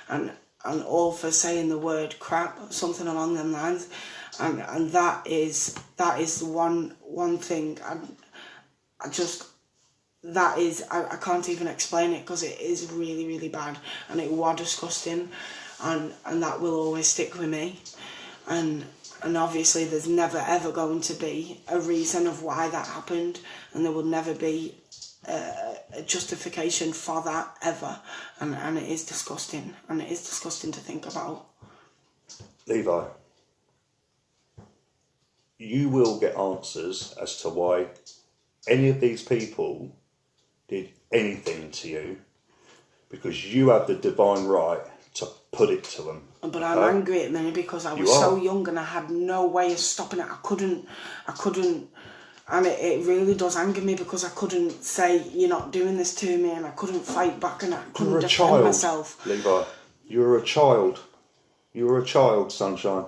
and all for saying the word crap, something along them lines. And that is the one thing I can't even explain it, because it is really, really bad, and it was disgusting, and that will always stick with me, and obviously there's never ever going to be a reason of why that happened, and there will never be a justification for that ever, and it is disgusting, and it is disgusting to think about. Levi, you will get answers as to why any of these people did anything to you, because you have the divine right to put it to them. But I'm angry at me because I was so young and I had no way of stopping it. I couldn't, and it really does anger me, because I couldn't say, you're not doing this to me, and I couldn't fight back, and I couldn't defend myself. Levi, you were a child. You were a child, sunshine.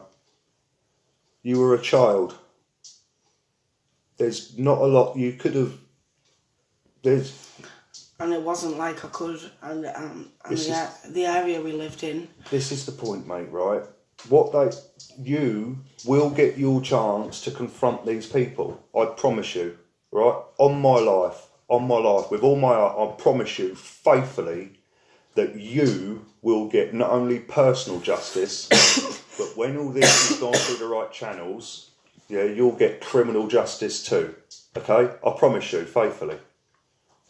You were a child. There's not a lot you could have. And it wasn't like I could, and the area we lived in. This is the point, mate, right? You will get your chance to confront these people. I promise you, right? On my life, with all my heart, I promise you faithfully that you will get not only personal justice, but when all this has gone through the right channels, yeah, you'll get criminal justice too. Okay? I promise you, faithfully.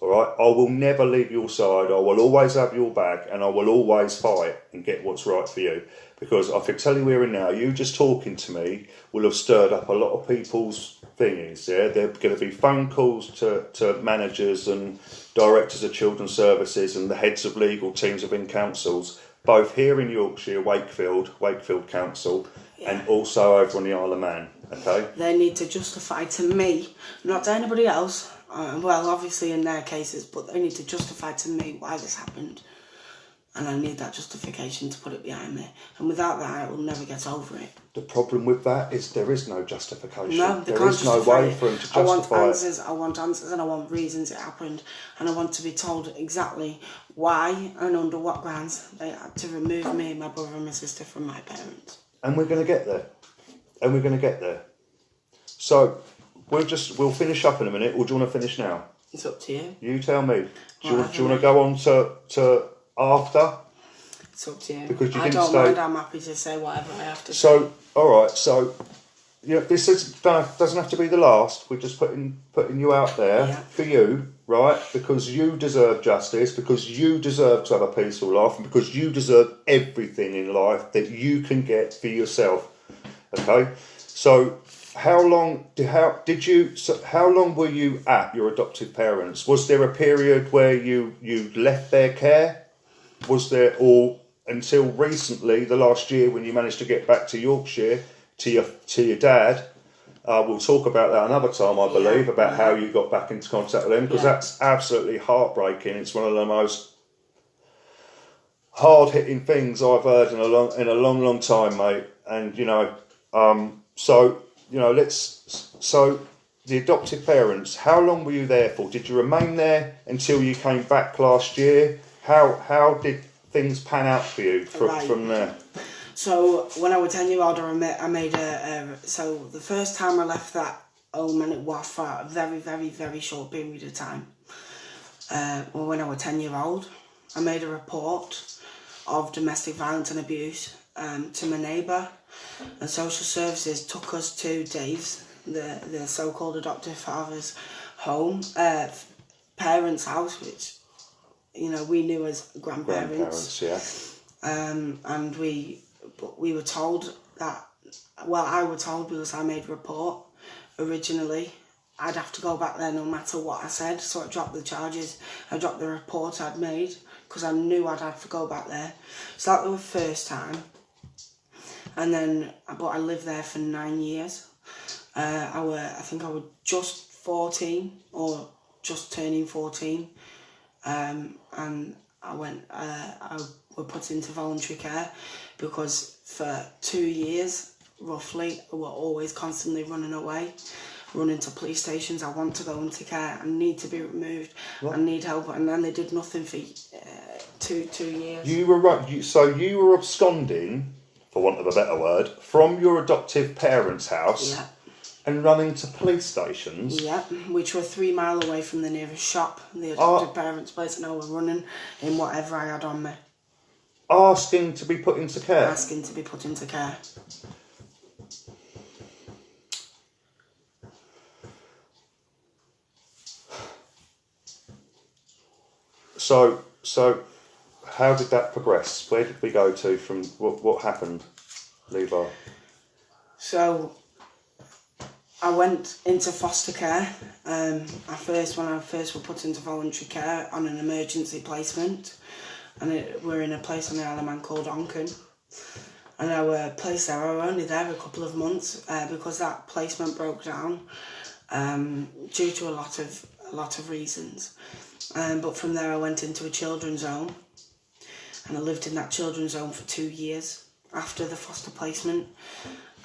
Alright? I will never leave your side. I will always have your back, and I will always fight and get what's right for you. Because I can tell you here and now, you just talking to me will have stirred up a lot of people's thingies. Yeah? There are going to be phone calls to managers and directors of children's services and the heads of legal teams within councils, both here in Yorkshire, Wakefield Council, and also over on the Isle of Man. Okay? They need to justify to me, not to anybody else, well, obviously in their cases, but they need to justify to me why this happened. And I need that justification to put it behind me. And without that, I will never get over it. The problem with that is there is no justification. No, they there can't is no justify way it. for them to justify I want answers, and I want reasons it happened. And I want to be told exactly why and under what grounds they had to remove me, my brother and my sister from my parents. And we're going to get there. So, we'll finish up in a minute, or do you want to finish now? It's up to you. You tell me. Do you want to go on to after? It's up to you. Because I don't mind, I'm happy to say whatever I have to say. So, alright, so, yeah, this doesn't have to be the last. We're just putting you out there for you, right? Because you deserve justice, because you deserve to have a peaceful life, and because you deserve everything in life that you can get for yourself. Okay? So, how long were you at your adoptive parents? Was there a period where you left their care? Was there, or until recently, the last year, when you managed to get back to Yorkshire to your dad? We'll talk about that another time, I believe, about how you got back into contact with him, because that's absolutely heartbreaking. It's one of the most hard-hitting things I've heard in a long time, mate. And so the adoptive parents, how long were you there for? Did you remain there until you came back last year? How did things pan out for you from there? So when I was 10 years old, I made so the first time I left that home, and it was for a very, very, very short period of time. when I was 10-year-old, I made a report of domestic violence and abuse to my neighbour, and social services took us to Dave's, the so-called adoptive father's home, parents' house, which we knew as grandparents. And we were told that, I was told, because I made a report originally, I'd have to go back there no matter what I said. So I dropped the charges, I dropped the report I'd made, because I knew I'd have to go back there. So that was the first time. And then, but I lived there for 9 years. I think I was just 14, or just turning 14. And I was put into voluntary care, because for 2 years, roughly, I was always constantly running away, running to police stations. I want to go into care, I need to be removed, I need help, and then they did nothing for 2 years. You were absconding, for want of a better word, from your adoptive parents' house, and running to police stations. Yeah, which were 3 miles away from the nearest shop, the adoptive parents' place, and I was running in whatever I had on me. Asking to be put into care? Asking to be put into care. So, how did that progress? Where did we go to from what happened, Levi? So, I went into foster care. When I first was put into voluntary care on an emergency placement, and we're in a place on the Isle of Man called Onken. And I was placed there. I was only there a couple of months because that placement broke down due to a lot of reasons. But from there I went into a children's home, and I lived in that children's home for 2 years after the foster placement.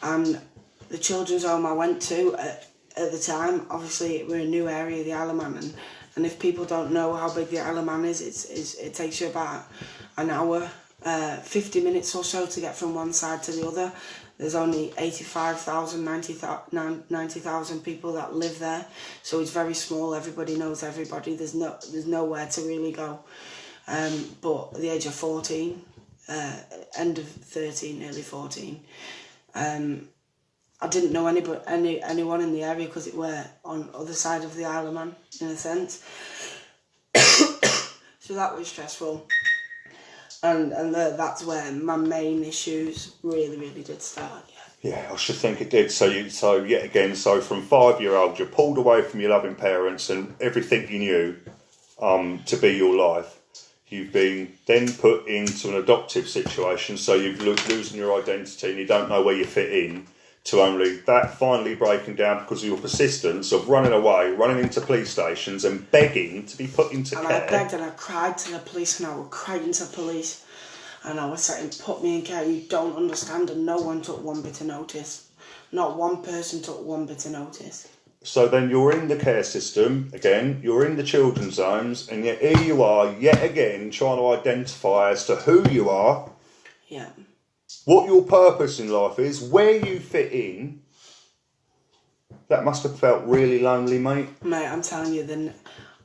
And the children's home I went to at the time, obviously we're a new area of the Isle of Man, and if people don't know how big the Isle of Man is, it takes you about an hour, 50 minutes or so to get from one side to the other. There's only 85,000, 90,000 people that live there, so it's very small. Everybody knows everybody. There's nowhere to really go. But at the age of 14, end of 13, nearly 14, I didn't know anyone in the area, because it were on other side of the Isle of Man, in a sense. So that was stressful. And that's where my main issues really did start. Yeah, I should think it did. So yet again, from 5-year-old, you're pulled away from your loving parents and everything you knew to be your life. You've been then put into an adoptive situation, so you've losing your identity and you don't know where you fit in, to only that finally breaking down because of your persistence of running away, running into police stations and begging to be put into care. And I begged and I cried to the police, and I would cry into police, and I was saying, put me in care, you don't understand, and no one took one bit of notice. Not one person took one bit of notice. So then you're in the care system again, you're in the children's homes, and yet here you are yet again trying to identify as to who you are. Yeah. What your purpose in life is, where you fit in. That must have felt really lonely, mate. Mate, I'm telling you, and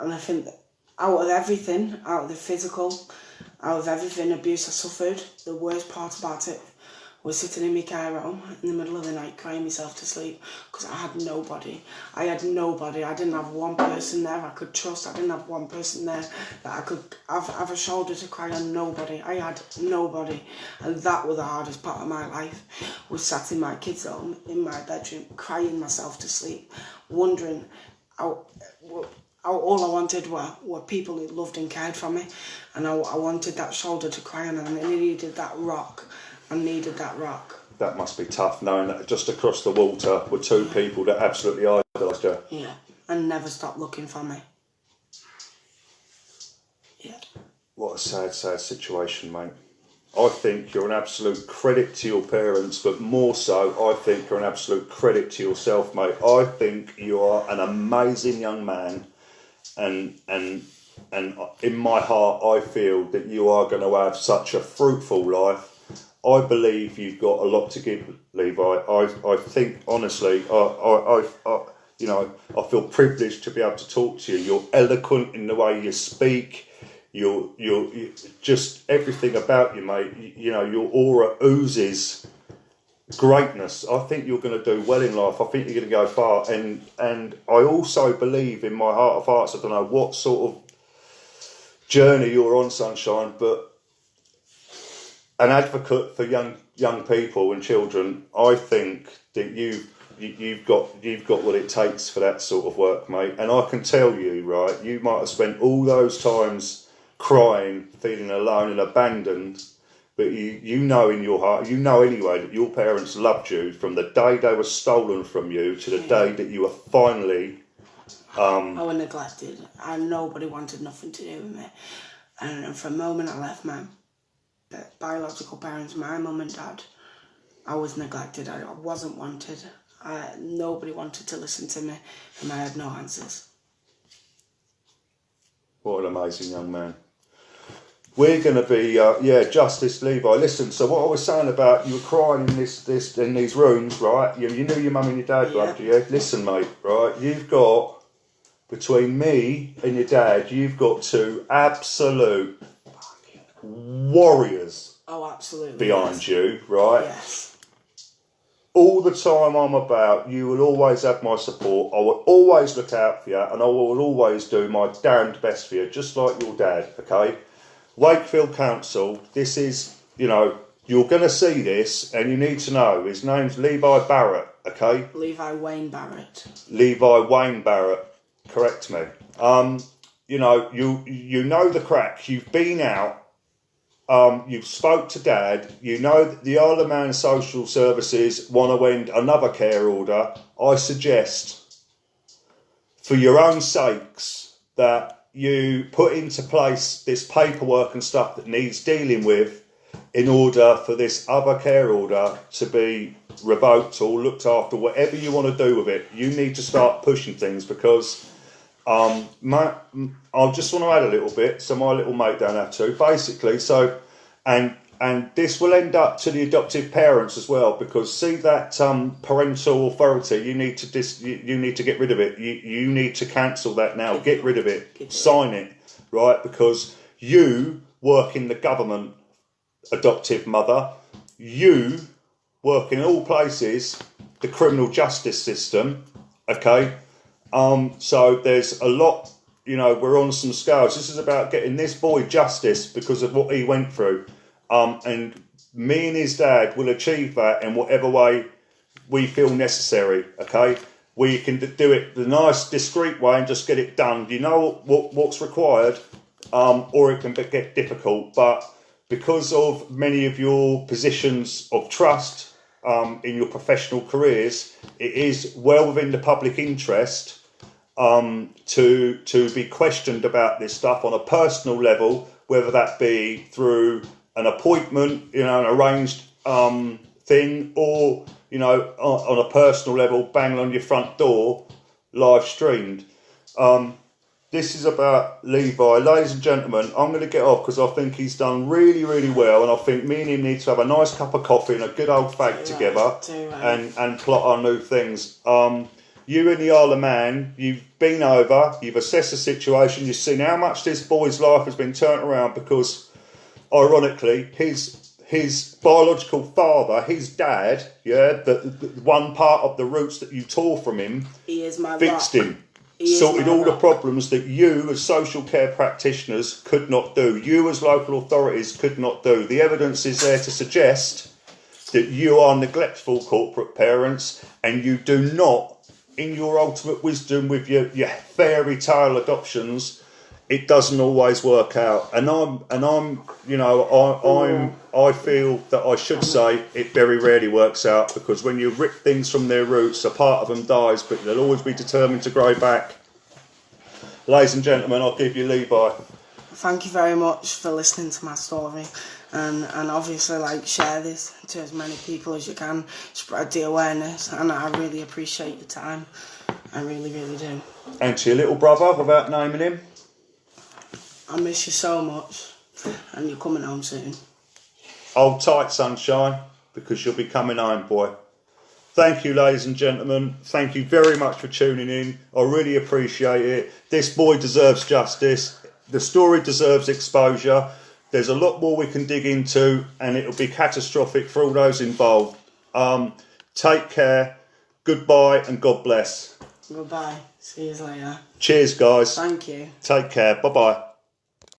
I think that out of everything, out of the physical, out of everything abuse I suffered, the worst part about it was sitting in my care home in the middle of the night crying myself to sleep, because I had nobody. I didn't have one person there I could trust. I didn't have one person there that I could have a shoulder to cry on. Nobody. I had nobody. And that was the hardest part of my life, was sat in my kids' home, in my bedroom, crying myself to sleep, wondering how all I wanted were people who loved and cared for me, and I wanted that shoulder to cry on, and I needed that rock. I needed that rock. That must be tough, knowing that just across the water were two people that absolutely idolised you. Yeah, and never stopped looking for me. Yeah. What a sad situation, mate. I think you're an absolute credit to your parents, but more so, I think you're an absolute credit to yourself, mate. I think you are an amazing young man, and in my heart, I feel that you are going to have such a fruitful life. I believe you've got a lot to give, Levi. I think, honestly, you know, I feel privileged to be able to talk to you. You're eloquent in the way you speak. You're just everything about you, mate. You know, your aura oozes greatness. I think you're going to do well in life. I think you're going to go far. And I also believe in my heart of hearts, I don't know what sort of journey you're on, Sunshine, but an advocate for young people and children, I think that you've got what it takes for that sort of work, mate. And I can tell you, right, you might have spent all those times crying, feeling alone and abandoned, but you know in your heart, you know anyway, that your parents loved you from the day they were stolen from you to the day that you were finally... I was neglected, and nobody wanted nothing to do with me. And from the moment I left my biological parents, my mum and dad, I was neglected. I wasn't wanted. Nobody wanted to listen to me, and I had no answers. What an amazing young man. We're going to be, Justice Levi. Listen, so what I was saying about you were crying in in these rooms, right? You knew your mum and your dad loved you. Listen, mate, right? You've got, between me and your dad, you've got two absolute warriors. Oh, absolutely. Behind you, right? Yes. All the time I'm about, you will always have my support. I will always look out for you, and I will always do my damned best for you, just like your dad, okay? Wakefield Council, this is, you know, you're going to see this, and you need to know, his name's Levi Barrett, okay? Levi Wayne Barrett. Levi Wayne Barrett, correct me. You know, you know the crack, you've been out, you've spoke to Dad, you know that the Isle of Man Social Services want to end another care order. I suggest, for your own sakes, that you put into place this paperwork and stuff that needs dealing with in order for this other care order to be revoked or looked after, whatever you want to do with it. You need to start pushing things because I just want to add a little bit so my little mate don't have to. Basically, so, and this will end up to the adoptive parents as well, because see that parental authority, you need to get rid of it. You need to cancel that now. Get rid of it. Sign it, right? Because you work in the government, adoptive mother. You work in all places, the criminal justice system. Okay, so there's a lot. You know, we're on some scales. This is about getting this boy justice because of what he went through. And me and his dad will achieve that in whatever way we feel necessary, okay? We can do it the nice, discreet way and just get it done. You know what's required, or it can get difficult. But because of many of your positions of trust in your professional careers, it is well within the public interest to be questioned about this stuff on a personal level, whether that be through an appointment, you know, an arranged thing, or, you know, on a personal level, banging on your front door, live streamed. This is about Levi. Ladies and gentlemen, I'm going to get off because I think he's done really, really well, and I think me and him need to have a nice cup of coffee and a good old fag together and plot our new things. You and the Isle of Man, you've been over, you've assessed the situation, you've seen how much this boy's life has been turned around because, ironically, his biological father, his dad, the one part of the roots that you tore from him, he is my fixed rock. him, sorted all the problems that you as social care practitioners could not do, you as local authorities could not do. The evidence is there to suggest that you are neglectful corporate parents and you do not, in your ultimate wisdom with your fairy tale adoptions, it doesn't always work out, and I feel that I should say it very rarely works out, because when you rip things from their roots, a part of them dies, but they'll always be determined to grow back. Ladies and gentlemen, I'll give you Levi. Thank you very much for listening to my story, and obviously share this to as many people as you can, spread the awareness, and I really appreciate your time. I really, really do. And to your little brother, without naming him, I miss you so much, and you're coming home soon. Hold tight, Sunshine, because you'll be coming home, boy. Thank you, ladies and gentlemen. Thank you very much for tuning in. I really appreciate it. This boy deserves justice. The story deserves exposure. There's a lot more we can dig into, and it'll be catastrophic for all those involved. Take care. Goodbye and God bless. Goodbye. See you later. Cheers, guys. Thank you. Take care. Bye-bye.